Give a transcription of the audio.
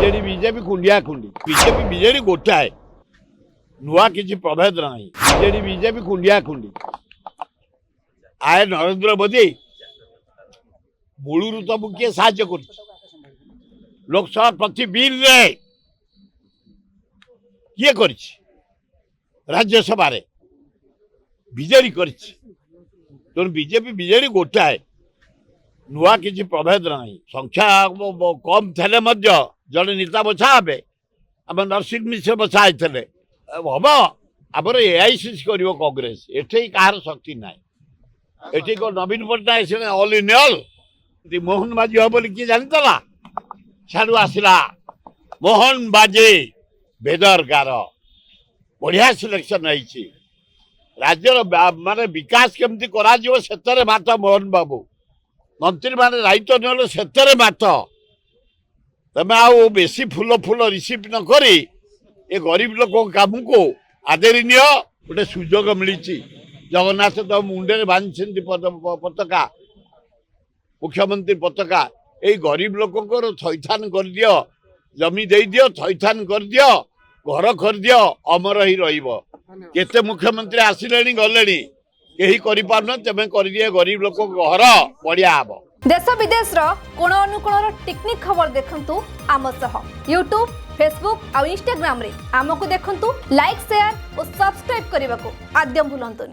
BJD BJP କୁଣ୍ଡିଆ କୁଣ୍ଡି BJP BJD ଗୋଟାଏ ନୂଆ କିଛି ପ୍ରଭେଦ ନାହିଁ। ବିଜେଡି ବିଜେପି କୁଣ୍ଡିଆ କୁଣ୍ଡି ଆଏ ନରେନ୍ଦ୍ର ମୋଦି ମୂଳରୁ ତମକୁ କିଏ ସାହାଯ୍ୟ କରୁଛି? ଲୋକସଭା ପ୍ରତି ବିଲ୍ରେ କିଏ କରିଛି? ରାଜ୍ୟସଭାରେ ବିଜେଡି କରିଛି। ତେଣୁ ବିଜେପି ବିଜେଡି ଗୋଟାଏ ନୂଆ କିଛି ପ୍ରଭେଦ ନାହିଁ। ସଂଖ୍ୟା କମ୍ ଥିଲେ ମଧ୍ୟ ଜଣେ ନେତା ବଛା ହେବେ। ଆମ ନରସିଂହ ମିଶ୍ର ବଛା ହେଇଥିଲେ ହବ। ଆମର ଏଆଇସିସି କରିବ କଂଗ୍ରେସ। ଏଠି କାହାର ଶକ୍ତି ନାହିଁ। ଏଠି ନବୀନ ପଟ୍ଟନାୟକ ସିନା all in all. Mohan Majhi ହବ ବୋଲି କିଏ ଜାଣିଥିଲା? ସାଡ଼ୁ ଆସିଲା ମୋହନ ମାଝୀ ବେଦରଗାର ବଢ଼ିଆ ସିଲେକ୍ସନ୍ ହେଇଛି। ରାଜ୍ୟର ମାନେ ବିକାଶ କେମିତି କରାଯିବ ସେଥିରେ ମାତ ମୋହନ ବାବୁ। ମନ୍ତ୍ରୀମାନେ ଦାୟିତ୍ୱ ନେଲେ ସେଥିରେ ମାତ। ତମେ ଆଉ ବେଶୀ ଫୁଲ ଫୁଲ ରିସିଭ୍ ନ କରି ଏ ଗରିବ ଲୋକଙ୍କ କାମକୁ ଆଦରି ନିଅ। ଗୋଟେ ସୁଯୋଗ ମିଳିଛି। ଜଗନ୍ନାଥ ତ ମୁଣ୍ଡରେ ବାନ୍ଧିଛନ୍ତି ପତାକା, ମୁଖ୍ୟମନ୍ତ୍ରୀ ପତାକା। ଏଇ ଗରିବ ଲୋକଙ୍କର ଥଇଥାନ କରିଦିଅ, ଜମି ଦେଇଦିଅ, ଥଇଥାନ କରିଦିଅ, ଘର କରିଦିଅ, ଅମର ହେଇ ରହିବ। କେତେ ମୁଖ୍ୟମନ୍ତ୍ରୀ ଆସିଲେଣି ଗଲେଣି, କେହି କରିପାରୁନ। ତେମେ କରିଦିଏ ଗରିବ ଲୋକଙ୍କ ଘର, ବଢିଆ ହବ। देश विदेश कोण अनुकोण टेक्निक खबर देखंतु आम सह यूट्यूब फेसबुक और इंस्टाग्राम रे आमको देखंतु लाइक शेयर और सब्सक्राइब करने को आद्यम भूलंतुनि।